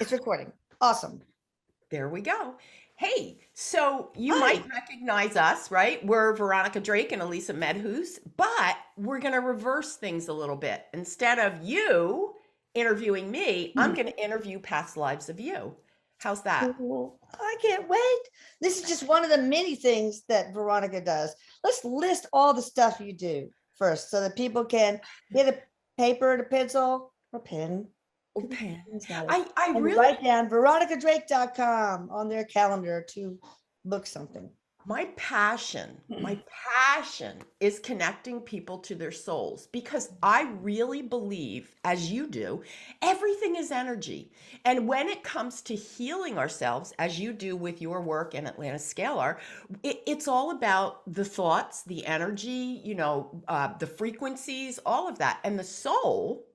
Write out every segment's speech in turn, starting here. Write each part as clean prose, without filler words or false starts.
It's recording. Awesome. There we go. Hey, so you Hi. might recognize us, right? We're Veronica Drake and Elisa Medhus, but we're going to reverse things a little bit. Instead of you interviewing me, I'm going to interview past lives of you. How's that? Cool. I can't wait. This is just one of the many things that Veronica does. Let's list all the stuff you do first so that people can get a paper and a pencil or pen. Oh, Pan. It's got it. I And really write down veronicadrake.com on their calendar to book something. my passion is connecting people to their souls because I really believe, as you do, everything is energy. And when it comes to healing ourselves, as you do with your work in Atlanta Scalar, it's all about the thoughts, the energy, the frequencies, all of that. And the soul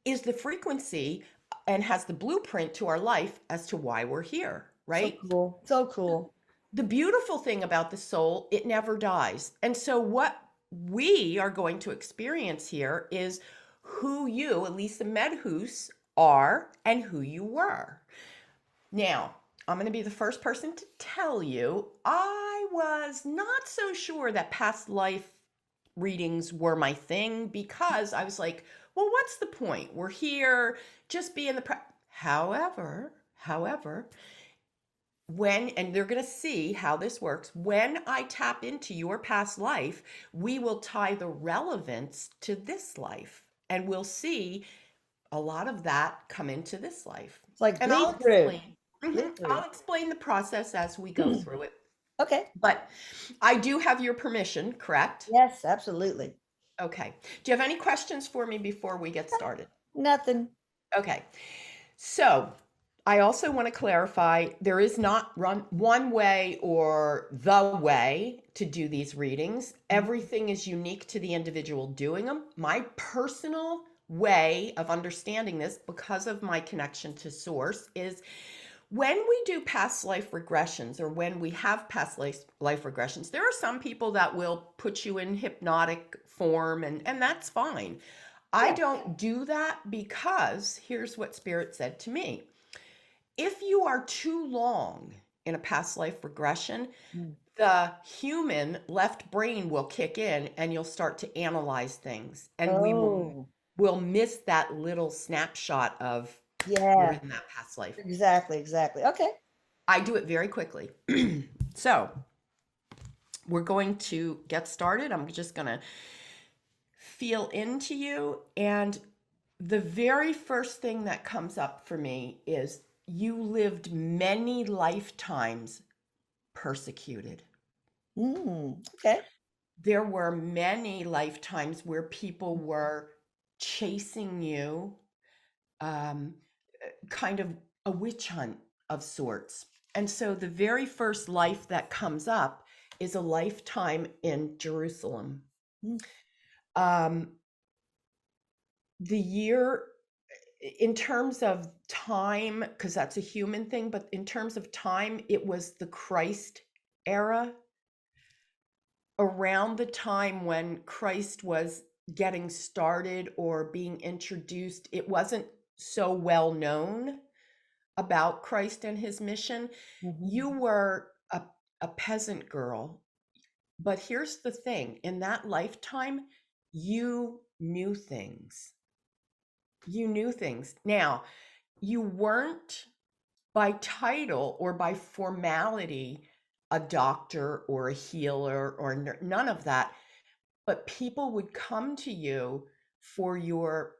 is the frequency and has the blueprint to our life as to why we're here, So right? cool. So cool. The beautiful thing about the soul, it never dies. And so what we are going to experience here is who you, Elisa Medhus, are and who you were. Now, I'm going to be the first person to tell you I was not so sure that past life readings were my thing because I was like, well, what's the point? We're here, just be in the however, and they're going to see how this works. When I tap into your past life, we will tie the relevance to this life and we'll see a lot of that come into this life. It's like And bleed through. Bleed I'll through. explain the process as we go through it. Okay. But I do have your permission, correct? Yes, absolutely. Okay. Do you have any questions for me before we get started? Nothing. Okay. So I also want to clarify there is not one way or the way to do these readings. Everything is unique to the individual doing them. My personal way of understanding this, because of my connection to source, is when we do past life regressions or when we have past life regressions, there are some people that will put you in hypnotic form, and that's fine. I Yeah. don't do that because here's what Spirit said to me. If you are too long in a past life regression, Mm. the human left brain will kick in and you'll start to analyze things. And we Oh, will miss that little snapshot of you're yeah, in that past life. exactly, exactly. Okay. I do it very quickly. So we're going to get started. I'm just going to feel into you. And the very first thing that comes up for me is you lived many lifetimes persecuted. Okay. There were many lifetimes where people were chasing you, um, kind of a witch hunt of sorts. And so the very first life that comes up is a lifetime in Jerusalem. Mm. Um, the year, in terms of time, because that's a human thing, but in terms of time, it was the Christ era, around the time when Christ was getting started or being introduced. It wasn't so well known about Christ and his mission. You Mhm. were a peasant girl, but here's the thing, in that lifetime, you knew things. You knew things. Now, you weren't by title or by formality a doctor or a healer or none of that, but people would come to you for your,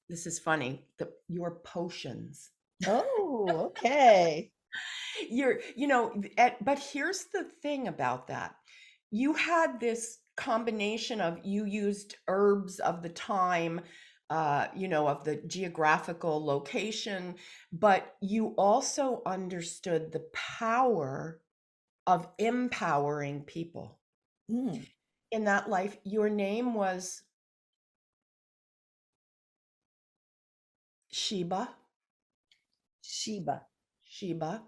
this is funny, your potions. Oh, okay. But here's the thing about that. You had this combination of, you used herbs of the time, of the geographical location, but you also understood the power of empowering people. Mm. In that life, your name was Shiba. Shiba. Shiba.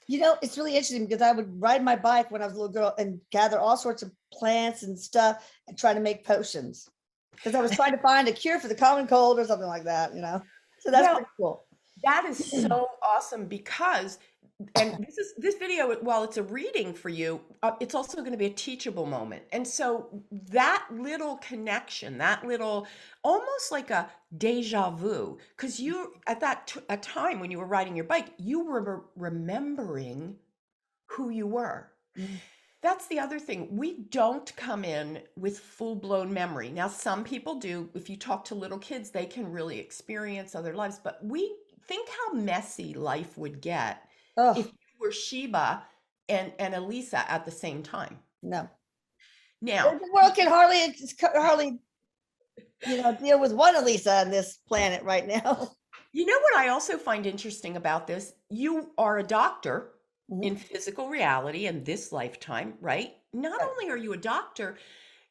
It's really interesting because I would ride my bike when I was a little girl and gather all sorts of plants and stuff and try to make potions because I was trying to find a cure for the common cold or something like that. So that's Well, pretty cool. That is so awesome because, and this video, while it's a reading for you, it's also going to be a teachable moment. And so that little connection, that little, almost like a deja vu, because you, at a time when you were riding your bike, you were remembering who you were. Mm. That's the other thing. We don't come in with full-blown memory. Now, some people do. If you talk to little kids, they can really experience other lives. But we think how messy life would get if Oh, you were Shiba and Elisa at the same time. no. Now, The world can hardly, deal with one Elisa on this planet right now. you know what I also find interesting about this? You are a doctor Mhm. in physical reality in this lifetime, right? Not Right. only are you a doctor,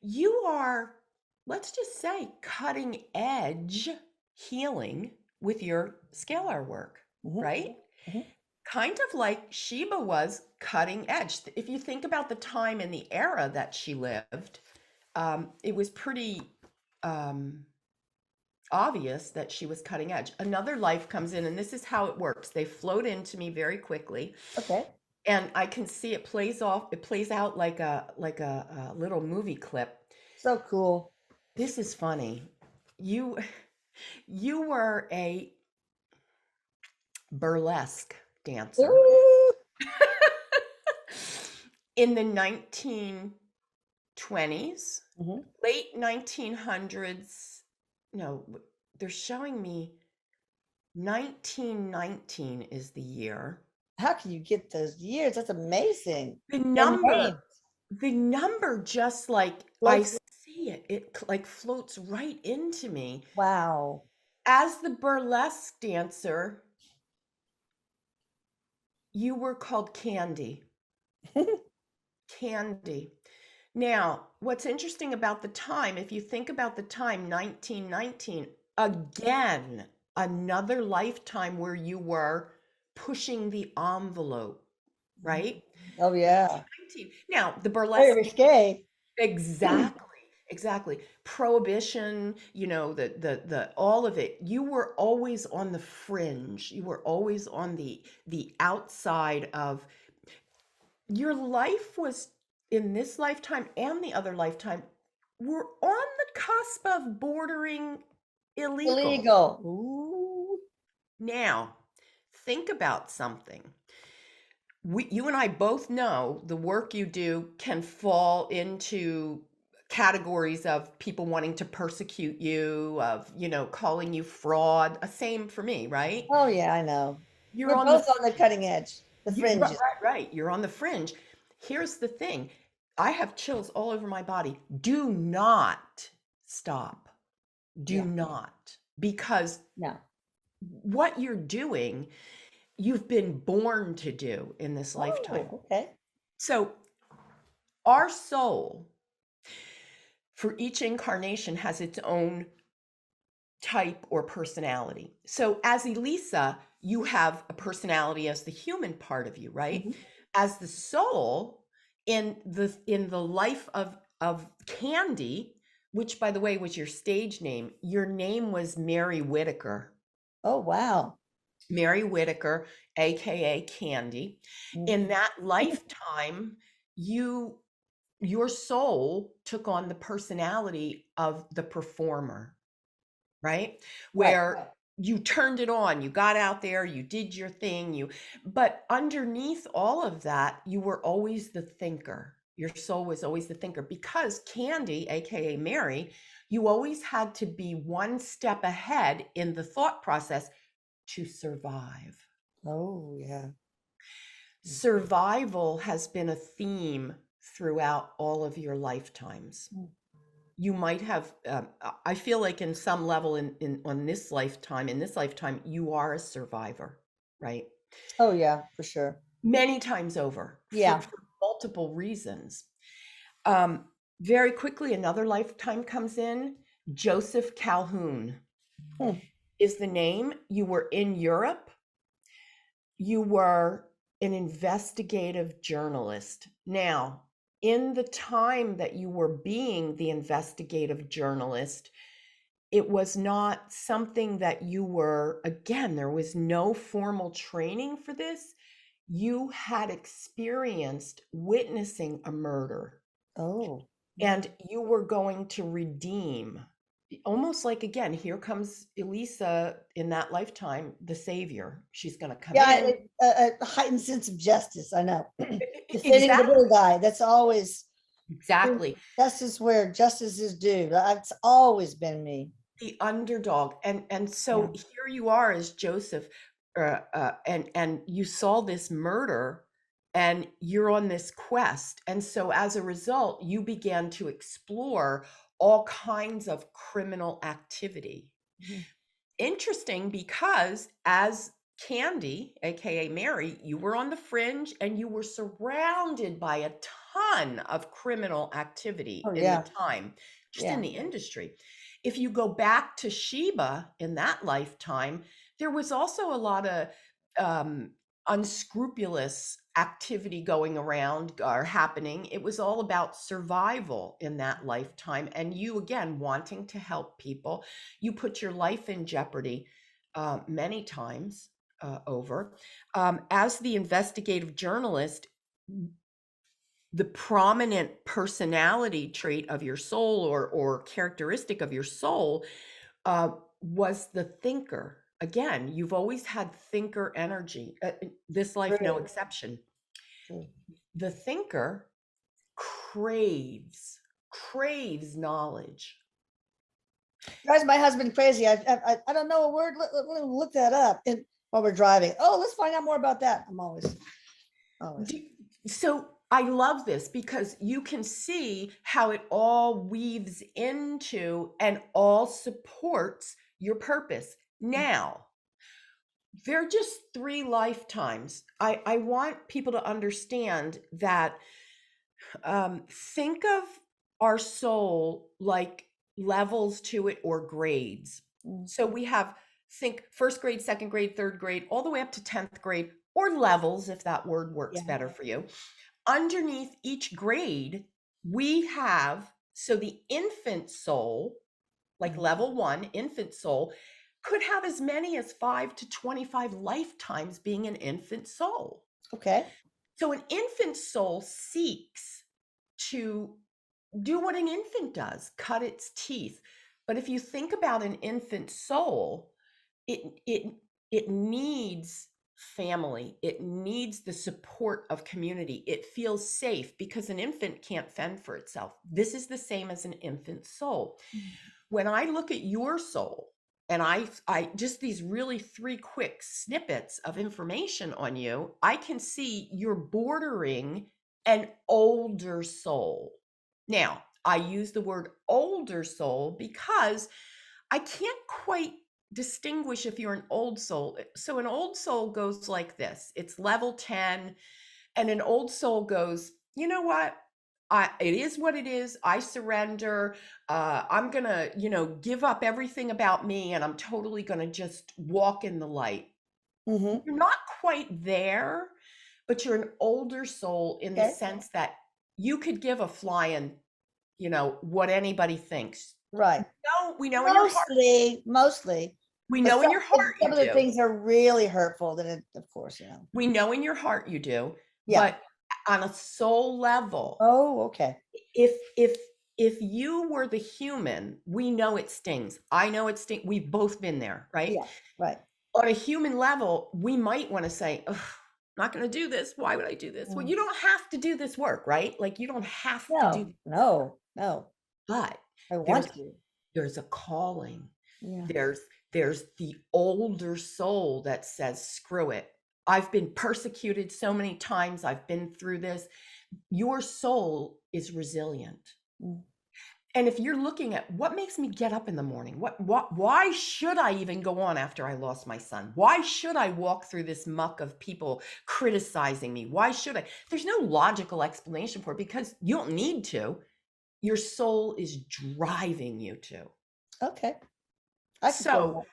you are, let's just say, cutting edge healing with your scalar work, Mhm. right? Mhm. Kind of like Shiba was cutting edge. If you think about the time and the era that she lived, it was pretty um, obvious that she was cutting edge. Another life comes in, and this is how it works. They float into me very quickly, Okay. and I can see it plays off. It plays out like a little movie clip. So cool. This is funny. You you were a burlesque dancer Ooh. in the 1920s, Mhm. late 1900s. No, they're showing me 1919 is the year. How can you get those years? That's amazing. The And number, names. the number just like I Floats. see it, it like floats right into me. Wow. As the burlesque dancer, you were called Candy. Candy. Now, what's interesting about the time, if you think about the time, 1919, again, another lifetime where you were pushing the envelope, right? Oh yeah. 1919. Now, the Very burlesque, risque. exactly, exactly. Prohibition, the all of it. You were always on the fringe. You were always on the outside of your life was in this lifetime and the other lifetime were on the cusp of bordering illegal. Illegal. Ooh. Now, think about something. You and I both know the work you do can fall into categories of people wanting to persecute you, of, calling you fraud. Same for me, right? Oh yeah, I know. You're We're on the both on the cutting edge, the Right, fringes. right, right. You're on the fringe. Here's the thing. I have chills all over my body. Do not stop. Do Yeah. not. Because No. what you're doing, you've been born to do in this lifetime. Oh, okay. So our soul for each incarnation has its own type or personality. So as Elisa, you have a personality as the human part of you, right? Mhm. As the soul in the life of Candy, which by the way was your stage name, your name was Mary Whitaker. Oh wow. Mary Whitaker, aka Candy. Mm. In that lifetime, your soul took on the personality of the performer, right? Right. Where you turned it on, you got out there, you did your thing, but underneath all of that, you were always the thinker. Your soul was always the thinker because Candy, aka Mary, you always had to be one step ahead in the thought process to survive. Oh yeah. Survival has been a theme throughout all of your lifetimes. Mm. You might have I feel like in some level in this lifetime you are a survivor, right? Oh yeah, for sure. Many times over Yeah. for multiple reasons. um Very quickly, another lifetime comes in. Joseph Calhoun Hmm. is the name. You were in Europe. You were an investigative journalist. Now, in the time that you were being the investigative journalist, it was not something that you were, again, there was no formal training for this. You had experienced witnessing a murder, Oh, and you were going to redeem, almost like, again, here comes Elisa in that lifetime, the savior. She's going to come yeah, in. a heightened sense of justice. I know. Defending the Exactly. little guy. That's always Exactly. justice where justice is due. That's always been me. The underdog. And so Yeah. here you are as Joseph, and you saw this murder, and you're on this quest. And so as a result, you began to explore all kinds of criminal activity. Mhm. Interesting, because as Candy, aka Mary, you were on the fringe and you were surrounded by a ton of criminal activity Oh in the yeah. time, just in Yeah. the industry. If you go back to Shiba in that lifetime, there was also a lot of um, unscrupulous activity going around or happening. It was all about survival in that lifetime. And you, again, wanting to help people, you put your life in jeopardy many times over. As the investigative journalist, the prominent personality trait of your soul, or characteristic of your soul, was the thinker. Again, you've always had thinker energy. This life, no True. exception. True. The thinker craves knowledge. Drives my husband crazy. I don't know a word. Let me look that up. And while we're driving, oh, let's find out more about that. I'm always. So I love this because you can see how it all weaves into and all supports your purpose. Now, they're just 3 lifetimes. I want people to understand that, think of our soul like levels to it, or grades. Mm. So we have, think first grade, second grade, third grade, all the way up to 10th grade, or levels, if that word works Yeah. better for you. Underneath each grade, we have, so the infant soul, like level 1, infant soul, could have as many as 5 to 25 lifetimes being an infant soul. Okay. So an infant soul seeks to do what an infant does, cut its teeth. But if you think about an infant soul, it needs family. It needs the support of community. It feels safe because an infant can't fend for itself. This is the same as an infant soul. When I look at your soul, and I just these really 3 quick snippets of information on you, I can see you're bordering an older soul. Now, I use the word older soul because I can't quite distinguish if you're an old soul. So an old soul goes like this. It's level 10, and an old soul goes, you know what? It is what it is. I surrender. I'm going to, give up everything about me, and I'm totally going to just walk in the light. Mm-hmm. You're not quite there, but you're an older soul in the Okay. sense that you could give a flying, what anybody thinks. Right. No, we know in your heart. Mostly. We But know in your heart you some of the do. things are really hurtful. Then, of course, We know in your heart you do. Yeah. But on a soul level, Oh, okay. if you were the human, we know it stings. I know it stings. We've both been there, right? Yeah. Right. On a human level, we might want to say, "Ugh, I'm not going to do this. Why would I do this?" Well, you don't have to do this work, right? Like, you don't have to do, No. but I there's want to. there's a calling. Yeah. There's the older soul that says, screw it. I've been persecuted so many times. I've been through this. Your soul is resilient. Mm. And if you're looking at what makes me get up in the morning, why should I even go on after I lost my son? Why should I walk through this muck of people criticizing me? Why should I? There's no logical explanation for it, because you don't need to. Your soul is driving you to. Okay. I can feel So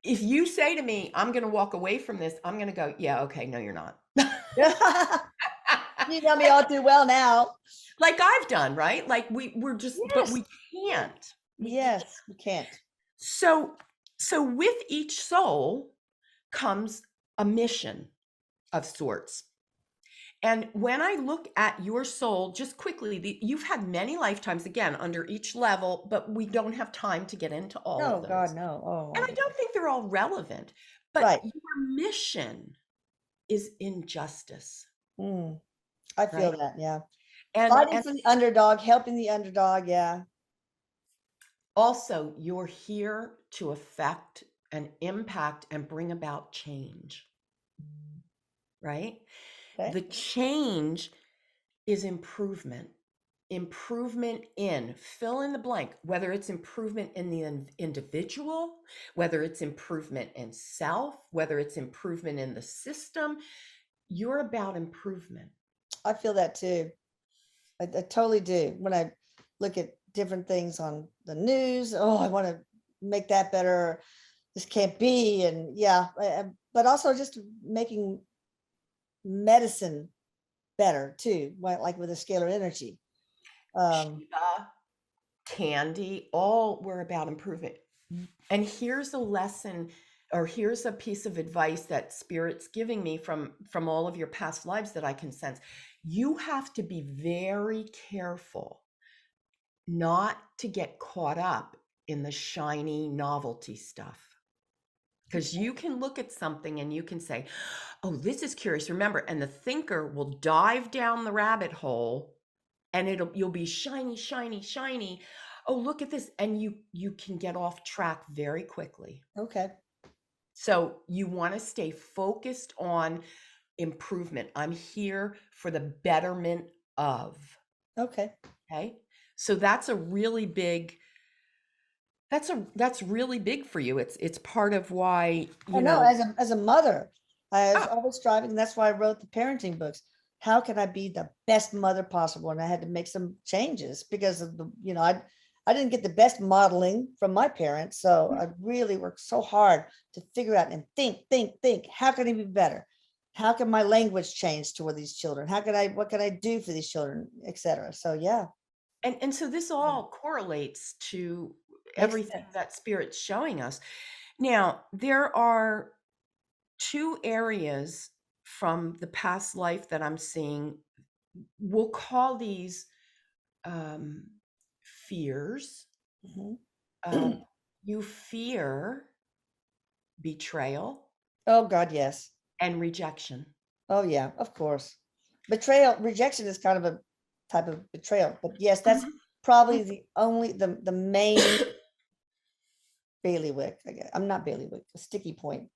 if you say to me, I'm going to walk away from this, I'm going to go, yeah, okay, no, you're not. that. You know me all too well now. Like I've done, right? Like we're just, but Yes. we can't. Yes, we can't. So, so with each soul comes a mission of sorts. And when I look at your soul, just quickly, you've had many lifetimes again under each level, but we don't have time to get into all of No, God, those. no. Oh And my I God. don't think they're all relevant, but Right. your mission is injustice, Mm, I feel right? that. Yeah. Fighting And for the underdog, helping the underdog. Yeah. also you're here to affect and impact and bring about change, right? Okay. The change is improvement. Improvement in fill in the blank, whether it's improvement in the individual, whether it's improvement in self, whether it's improvement in the system. You're about improvement. I feel that too. I totally do. When I look at different things on the news, oh, I want to make that better. This can't be. And yeah, but also just making medicine better too, like with the scalar energy. Um, Shiba, candy, all were about improvement. And here's a lesson, or here's a piece of advice that spirit's giving me from all of your past lives that I can sense. You have to be very careful not to get caught up in the shiny novelty stuff. Because you can look at something and you can say, oh, this is curious. Remember, and the thinker will dive down the rabbit hole and you'll be shiny, shiny, shiny. Oh, look at this. And you can get off track very quickly. okay. So you want to stay focused on improvement. I'm here for the betterment of. Okay. Okay. So that's a really big, that's really big for you. It's part of why, I you know know, as a mother, I was oh, always striving. And that's why I wrote the parenting books. How can I be the best mother possible? And I had to make some changes because of I didn't get the best modeling from my parents. So I really worked so hard to figure out and think, how can I be better? How can my language change toward these children? What can I do for these children, etc. So yeah, and so this all correlates to makes everything sense. that spirit's showing us. Now, there are two areas from the past life that I'm seeing. We'll call these um, fears. Mhm. Um, you fear betrayal Oh God, yes. and rejection. Oh yeah, of course. Betrayal, rejection is kind of a type of betrayal, but yes, that's Mhm. probably the main bailiwick. I guess I'm not bailiwick, a sticky point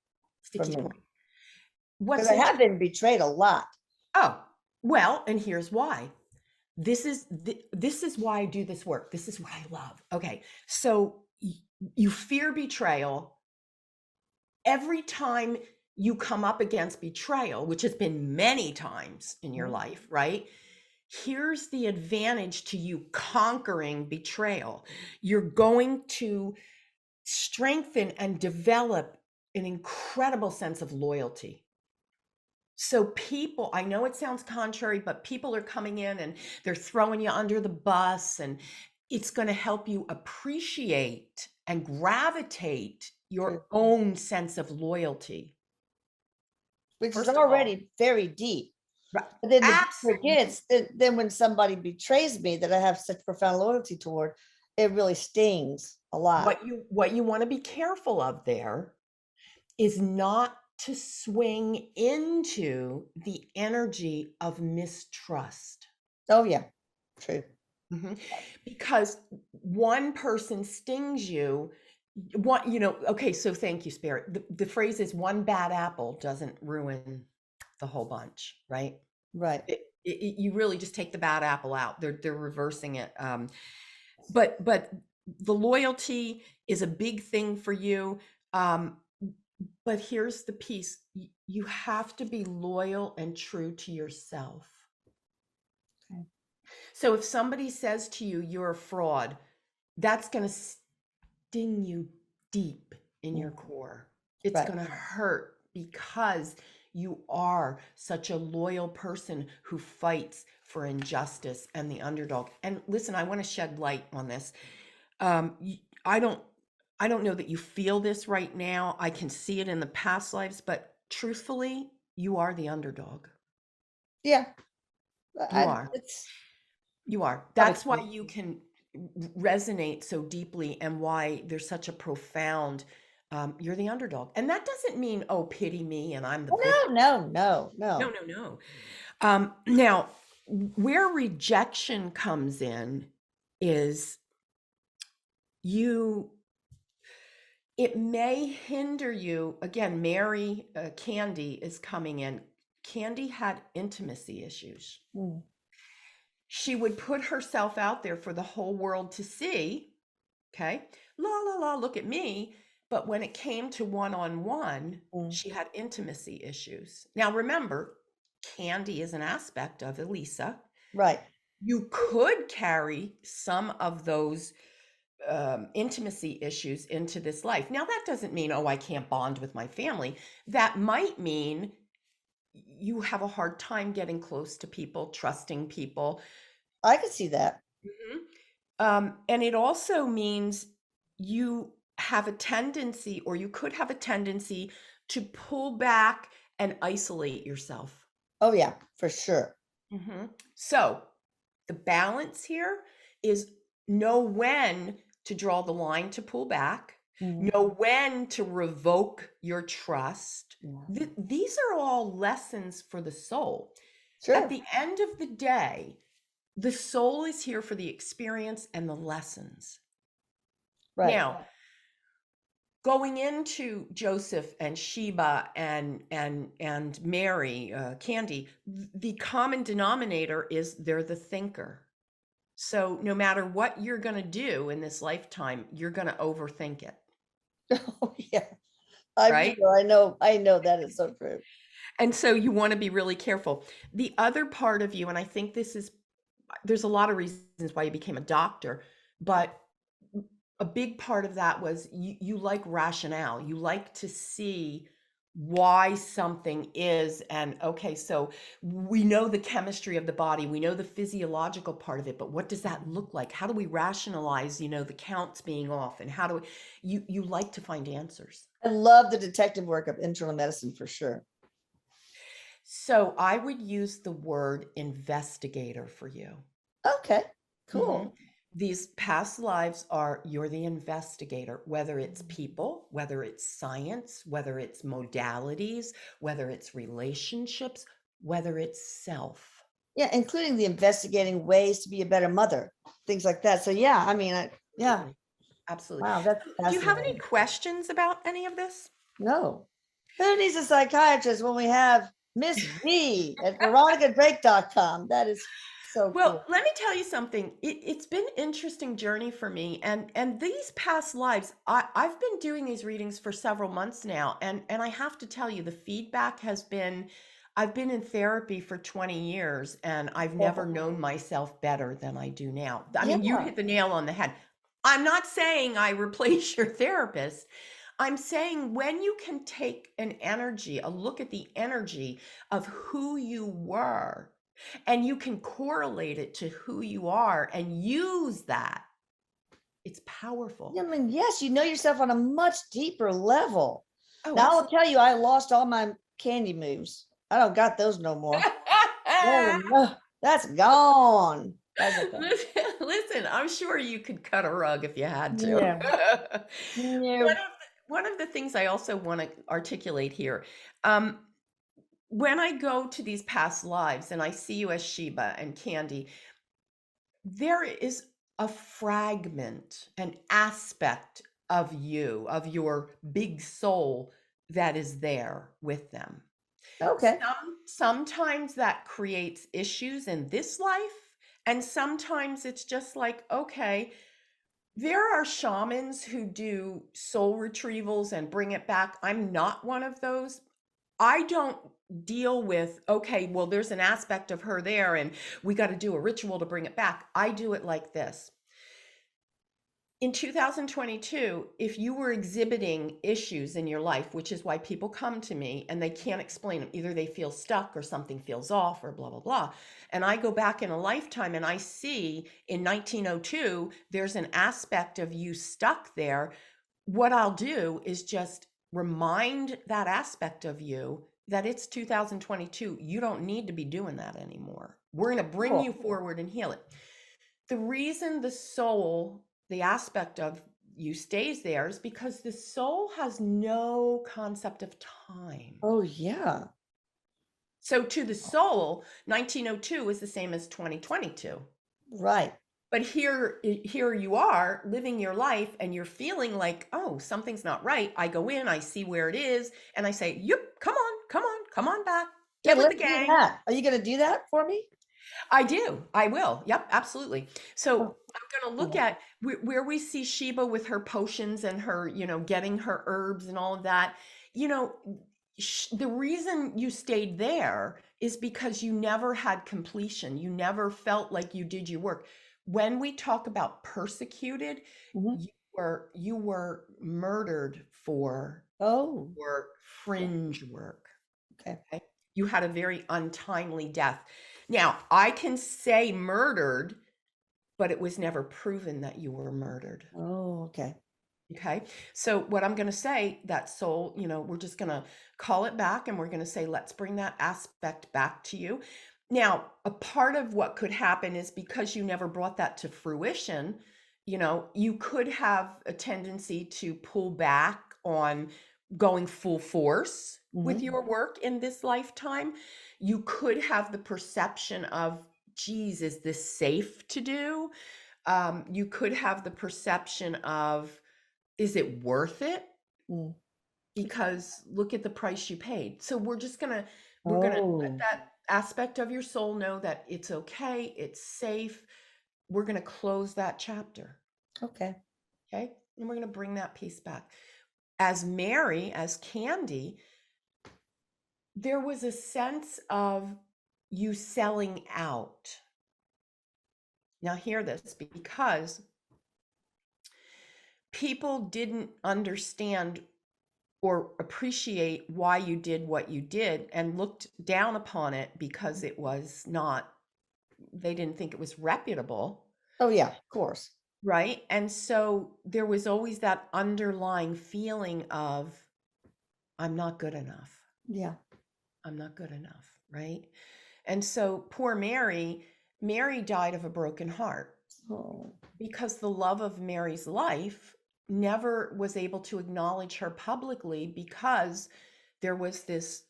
for Sticky me point. because What's I have interesting? been betrayed a lot. Oh, well, and here's why. This is why I do this work. This is what I love. Okay, so you fear betrayal every time you come up against betrayal, which has been many times in your Mhm. life, right? Here's the advantage to you conquering betrayal. You're going to strengthen and develop an incredible sense of loyalty. So people, I know it sounds contrary, but people are coming in and they're throwing you under the bus, and it's going to help you appreciate and gravitate True. your own sense of loyalty. Which is First of all, already very deep. right, But then the deeper it absolutely. gets, then when somebody betrays me that I have such profound loyalty toward, it really stings a lot. What you want to be careful of there is not to swing into the energy of mistrust. Oh yeah, true. Mhm. Because one person stings you, one, okay, so thank you, Spirit. The phrase is one bad apple doesn't ruin the whole bunch, right? Right. You really just take the bad apple out. They're reversing it. But the loyalty is a big thing for you. Um, but here's the piece: you have to be loyal and true to yourself. Okay. So if somebody says to you, you're a fraud, that's going to sting you deep in your Mm, core. It's right. going to hurt because you are such a loyal person who fights for injustice and the underdog. And listen, I want to shed light on this. I don't. I don't know that you feel this right now. I can see it in the past lives, but truthfully, you are the underdog. Yeah. You are. It's You are. probably That's why true. you can resonate so deeply and why there's such a profound, you're the underdog. And that doesn't mean, oh, pity me and I'm the Oh, victim. no, no, no, No, no. no, no. Now, where rejection comes in is you, it may hinder you. Again, Mary Candy is coming in. Candy had intimacy issues. Mm, She would put herself out there for the whole world to see. Okay. La, la, la, look at me. But when it came to one-on-one, mm. she had intimacy issues. Now, remember, Candy is an aspect of Elisa. Right. You could carry some of those intimacy issues into this life. Now, that doesn't mean, oh, I can't bond with my family. That might mean you have a hard time getting close to people, trusting people. I could see that. Mhm. And it also means you have a tendency, or you could have a tendency to pull back and isolate yourself. Oh, yeah, for sure. So the balance here is know when to draw the line to pull back, Mhm. know when to revoke your trust. Yeah. These are all lessons for the soul. At Sure. the end of the day, the soul is here for the experience and the lessons. Right. Now, going into Joseph and Shiba and Mary, Candy, the common denominator is they're the thinker. So no matter what you're going to do in this lifetime, you're going to overthink it, Oh, yeah. I'm right? sure. I know that is so true. And so you want to be really careful. The other part of you, and I think this is, there's a lot of reasons why you became a doctor, but a big part of that was you like rationale. You like to see why something is. And okay, so we know the chemistry of the body, we know the physiological part of it, but what does that look like? How do we rationalize, the counts being off, and how do you like to find answers? I love the detective work of internal medicine for sure. So I would use the word investigator for you. Okay, Mhm. cool. These past lives are, you're the investigator, whether it's people, whether it's science, whether it's modalities, whether it's relationships, whether it's self. Yeah, including the investigating ways to be a better mother, things like that. So yeah, yeah. Absolutely. Absolutely. Wow, that's Do you have any fascinating. questions about any of this? No. Who needs a psychiatrist when we have Miss V at veronicadrake.com? That is so Well, cool. let me tell you something. It's been an interesting journey for me, and these past lives, I've been doing these readings for several months now, and I have to tell you, the feedback has been, I've been in therapy for 20 years, and I've never Oh, known myself better than I do now. I yeah. mean, you hit the nail on the head. I'm not saying I replace your therapist. I'm saying when you can take an energy, a look at the energy of who you were, and you can correlate it to who you are and use that, it's powerful. I mean, yes, you know yourself on a much deeper level. Oh, Now I'll absolutely. tell you, I lost all my candy moves. I don't got those no more. Oh no, that's gone. That's okay. Listen, I'm sure you could cut a rug if you had to. Yeah. One No. of one of the things I also want to articulate here, um, when I go to these past lives and I see you as Shiba and Candy, there is a fragment, an aspect of you, of your big soul, that is there with them. Okay. Sometimes that creates issues in this life, and sometimes it's just like, okay, there are shamans who do soul retrievals and bring it back. I'm not one of those. I don't deal with, okay, well, there's an aspect of her there and we got to do a ritual to bring it back. I do it like this. In 2022, if you were exhibiting issues in your life, which is why people come to me and they can't explain them, either they feel stuck or something feels off or blah, blah, blah. And I go back in a lifetime and I see in 1902, there's an aspect of you stuck there. what I'll do is just remind that aspect of you that it's 2022. You don't need to be doing that anymore. We're going to bring you Cool. forward and heal it. The reason the soul, the aspect of you stays there is because the soul has no concept of time. Oh, yeah. So to the soul, 1902 is the same as 2022. Right. But here you are living your life and you're feeling like, oh, something's not right. I go in, I see where it is, and I say, yep, come on back. Yeah, Get with the let's do gang. that. Are you going to do that for me? I do. I will. Yep, absolutely. So Oh, I'm going to look yeah. at where we see Shiba with her potions and her, getting her herbs and all of that. You know, the reason you stayed there is because you never had completion. You never felt like you did your work. When we talk about persecuted, Mhm. you were murdered for Oh, your fringe work. okay. Okay? You had a very untimely death. Now, I can say murdered, but it was never proven that you were murdered. Oh, okay. Okay. So, what I'm going to say, that soul, we're just going to call it back and we're going to say, let's bring that aspect back to you. Now, a part of what could happen is because you never brought that to fruition, you could have a tendency to pull back on going full force with Mhm. your work in this lifetime. You could have the perception of, geez, is this safe to do? You could have the perception of, is it worth it? Mm. Because look at the price you paid. So we're gonna let Oh, that aspect of your soul know that it's okay, it's safe. We're gonna close that chapter. okay. Okay. And we're gonna bring that piece back. As Mary, as Candy, there was a sense of you selling out. Now hear this, because people didn't understand or appreciate why you did what you did and looked down upon it because it was not, they didn't think it was reputable, Oh, yeah, of course. right? And so there was always that underlying feeling of, I'm not good enough. Yeah. I'm not good enough, right? And so poor Mary died of a broken heart Oh, because the love of Mary's life never was able to acknowledge her publicly, because there was this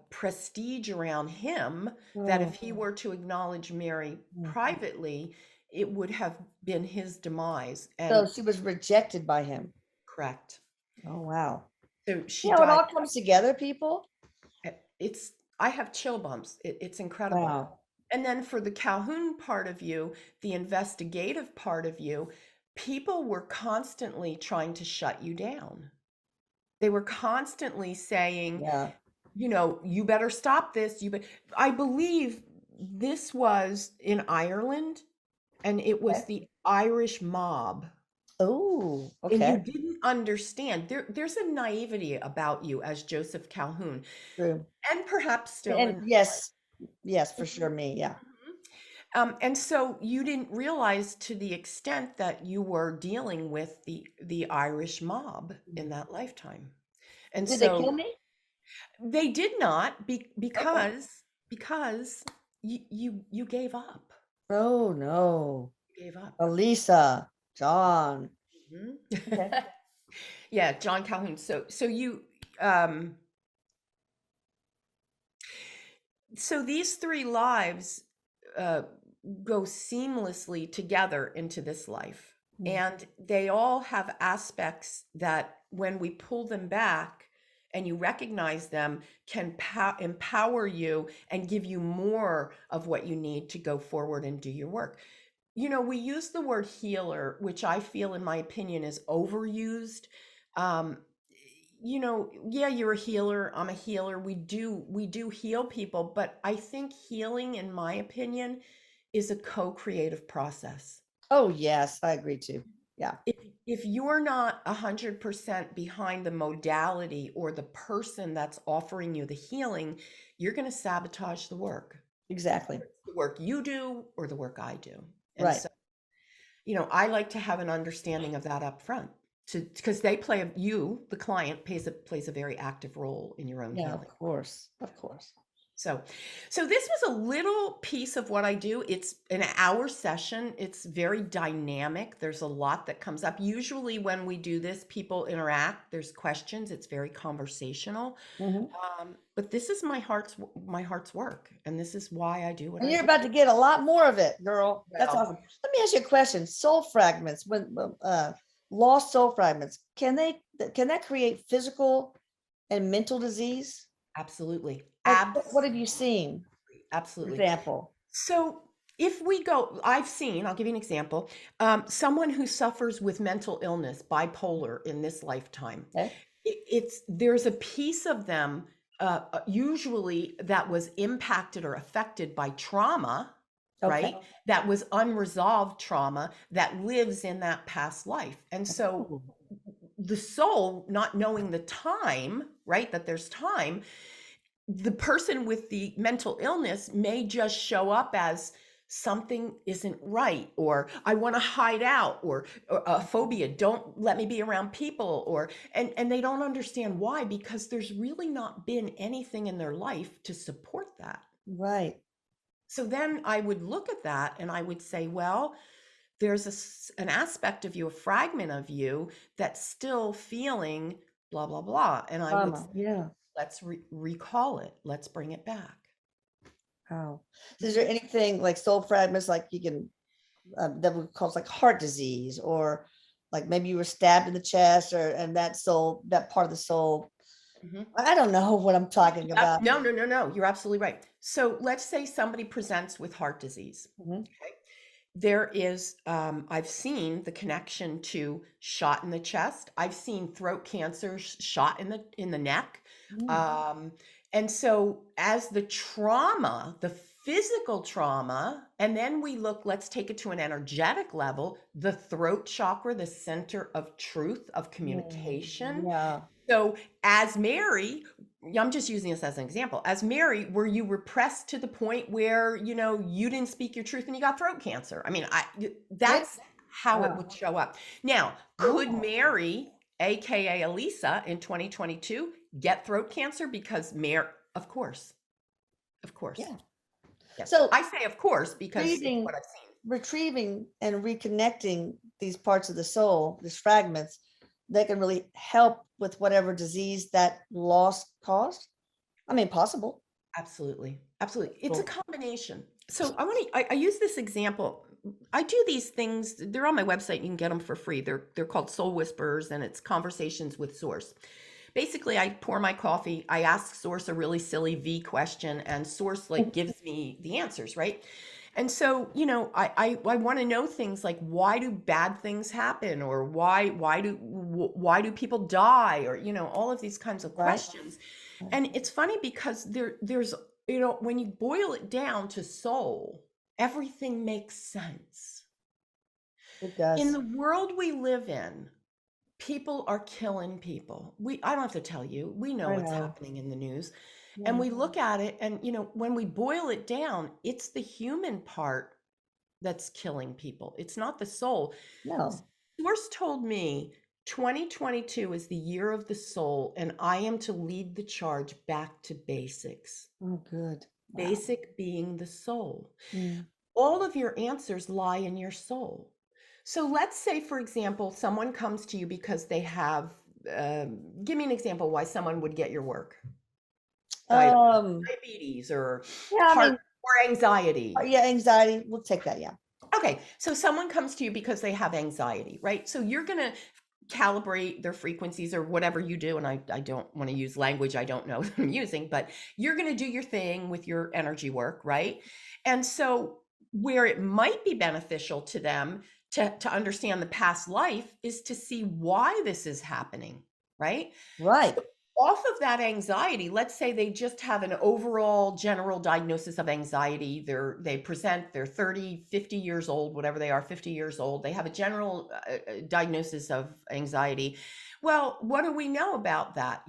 prestige around him that if oh, he were to acknowledge Mary mm. privately, it would have been his demise. So And she was rejected by him. correct. Oh, wow. So she You know, it died. all comes together, people. It's, I have chill bumps. It's incredible. Wow. And then for the Calhoun part of you, the investigative part of you, people were constantly trying to shut you down. They were constantly saying, Yeah. you better stop this. I believe this was in Ireland, and it was Okay. the Irish mob. Oh, And you okay. didn't understand. There's a naivety about you as Joseph Calhoun, True. and perhaps still And in. yes, yes, for sure. Me. Yeah. And so you didn't realize to the extent that you were dealing with the Irish mob in that lifetime. And Did they kill so me? they did not, Okay. because you gave up. Oh, no. You gave up. Elisa, John. Mhm. Okay. Yeah, John Calhoun. Um so these three lives uh go seamlessly together into this life. Mm. And they all have aspects that when we pull them back and you recognize them, can empower you and give you more of what you need to go forward and do your work. We use the word healer, which I feel, in my opinion, is overused. Um, yeah, you're a healer. I'm a healer. We do heal people, but I think healing, in my opinion, is a co-creative process. Oh, yes, I agree too. Yeah, If you're not 100% behind the modality or the person that's offering you the healing, you're going to sabotage the work. exactly. The work you do or the work I do. And Right. so, I like to have an understanding of that up front. because they play the client plays a very active role in your own Yeah, healing. of course. Of course. So this was a little piece of what I do. It's an hour session. It's very dynamic. There's a lot that comes up. Usually when we do this, people interact. There's questions. It's very conversational. Mhm. But this is my heart's work, and this is why I do what And I you're do. about to get a lot more of it, girl. That's Well, awesome. Let me ask you a question. Soul fragments, when lost soul fragments, can that create physical and mental disease? absolutely. Like what have you seen? For Absolutely. example. So if we go, I'll give you an example. Someone who suffers with mental illness, bipolar in this lifetime, Okay. there's a piece of them usually that was impacted or affected by trauma, Okay. right? That was unresolved trauma that lives in that past life. And so Ooh. the soul, not knowing the time, right, that there's time, the person with the mental illness may just show up as something isn't right, or I want to hide out, or a phobia, don't let me be around people, or and they don't understand why, because there's really not been anything in their life to support that. Right. So then I would look at that and I would say, well, there's an aspect of you, a fragment of you that's still feeling blah blah blah, and I would say, Trauma. Yeah. let's recall it, let's bring it back. Wow. So is there anything like soul fragments, like you can that would cause like heart disease, or like maybe you were stabbed in the chest, or and that part of the soul? Mhm. I don't know what I'm talking about. No, no, no, no. You're absolutely right. So let's say somebody presents with heart disease. Mhm. Okay. There is, I've seen the connection to shot in the chest. I've seen throat cancer, shot in the neck. Mm. Um, and so as the trauma, the physical trauma, and then we look, let's take it to an energetic level, the throat chakra, the center of truth, of communication. Yeah. So as Mary, I'm just using this as an example. As Mary, were you repressed to the point where, you didn't speak your truth and you got throat cancer? I mean, that's how it Wow. would show up. Now, could Mary, AKA Elisa, in 2022 get throat cancer because Mary, of course. Of course. Yeah. Yes. So I say of course because it's retrieving, what I've seen. retrieving and reconnecting these parts of the soul, these fragments, they can really help with whatever disease that loss caused. I mean, possible. Absolutely. Absolutely. It's a Cool. combination. So I use this example. I do these things. They're on my website. You can get them for free. They're called Soul Whispers, and it's conversations with Source. Basically, I pour my coffee. I ask Source a really silly V question, and Source gives me the answers, right? And so, I want to know things like, why do bad things happen, or why do people die, or all of these kinds of Right. questions. And it's funny because there's, when you boil it down to soul, everything makes sense. It In does. the world we live in, people are killing people. I don't have to tell you, we know I what's know. happening in the news. And Yeah. we look at it and, when we boil it down, it's the human part that's killing people. It's not the soul. No. Source told me 2022 is the year of the soul, and I am to lead the charge back to basics. Oh, good. Wow. Basic being the soul. Mm. All of your answers lie in your soul. So let's say, for example, someone comes to you because they have, give me an example why someone would get your work. Diabetes or Yeah, I heart mean, or anxiety. yeah, anxiety. We'll take that. Yeah. Okay, so someone comes to you because they have anxiety, right? So you're going to calibrate their frequencies or whatever you do. And I don't want to use language I don't know what I'm using, but you're going to do your thing with your energy work, right? And so where it might be beneficial to them to understand the past life is to see why this is happening, right? Right. So off of that anxiety, let's say they just have an overall general diagnosis of anxiety. They present, they're 30, 50 years old, whatever they are, 50 years old. They have a general diagnosis of anxiety. Well, what do we know about that?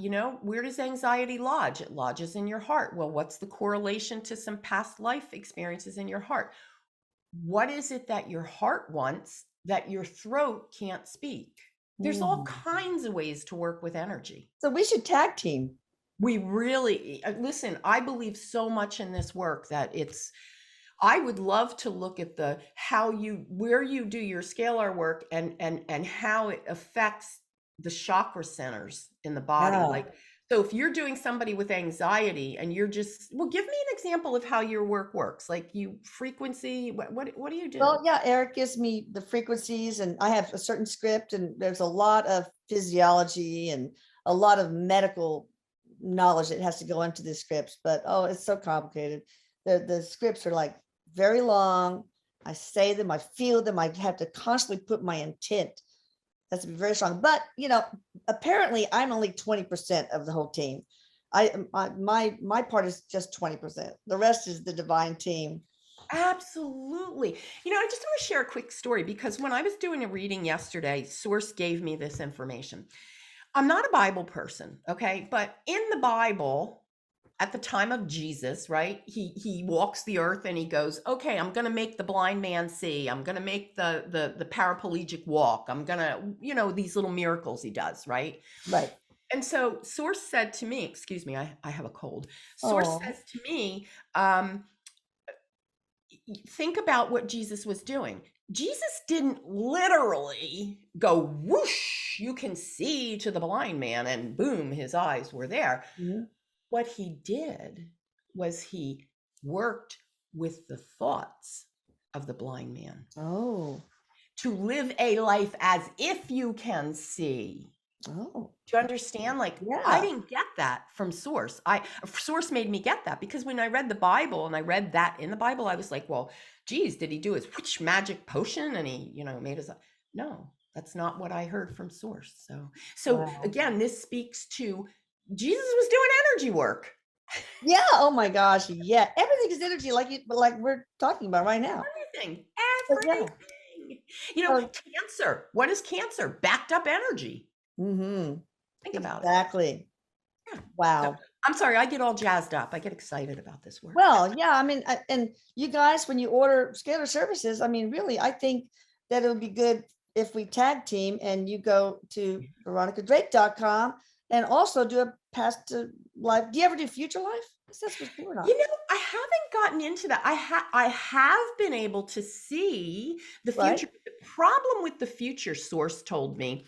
Where does anxiety lodge? It lodges in your heart. Well, what's the correlation to some past life experiences in your heart? What is it that your heart wants that your throat can't speak? There's all Mm. kinds of ways to work with energy. So we should tag team. We really, listen, I believe so much in this work that I would love to look at where you do your scalar work and how it affects the chakra centers in the body. Yeah. Like, so if you're doing somebody with anxiety and you're well, give me an example of how your work works. Like frequency, what do you do? Well, yeah, Eric gives me the frequencies and I have a certain script and there's a lot of physiology and a lot of medical knowledge that has to go into the scripts, but oh, it's so complicated. The scripts are like very long. I say them, I feel them. I have to constantly put my intent. Has to be very strong. But apparently I'm only 20% of the whole team. My part is just 20%. The rest is the divine team. Absolutely. I just want to share a quick story because when I was doing a reading yesterday, Source gave me this information. I'm not a Bible person, okay? But in the Bible, at the time of Jesus, right? He walks the earth and he goes, okay, I'm going to make the blind man see. I'm going to make the paraplegic walk. I'm going to, these little miracles he does, right? Right. And so Source said to me, excuse me, I have a cold. Source says to me, think about what Jesus was doing. Jesus didn't literally go whoosh, you can see to the blind man, and boom, his eyes were there. Mhm. What he did was he worked with the thoughts of the blind man. Oh. To live a life as if you can see. Oh. Do you understand? Like, Yeah. I didn't get that from Source. Source made me get that because when I read the Bible and I read that in the Bible, I was like, well, geez, did he do his witch magic potion? And he, made us. No, that's not what I heard from Source. So Wow. again, this speaks to Jesus was doing energy work. Yeah. Oh my gosh. Yeah. Everything is energy, like we're talking about right now. Everything. Yeah. Cancer. What is cancer? Backed up energy. Mm-hmm. Think about it. Exactly. Yeah. Wow. So, I'm sorry, I get all jazzed up. I get excited about this work. Well, yeah, I mean, and you guys, when you order scalar services, I mean, really, I think that it would be good if we tag team and you go to veronicadrake.com and also do a past life. Do you ever do future life? That's what's cool or not. I haven't gotten into that. I have been able to see the future. Right. The problem with the future, Source told me,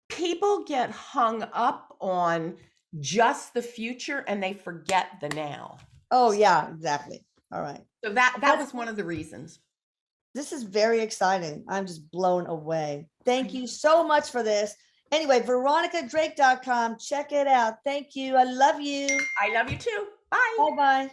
people get hung up on just the future and they forget the now. Oh yeah, exactly. All right. So that was one of the reasons. This is very exciting. I'm just blown away. Thank you so much for this. Anyway, veronicadrake.com. Check it out. Thank you. I love you. I love you too. Bye. Bye-bye.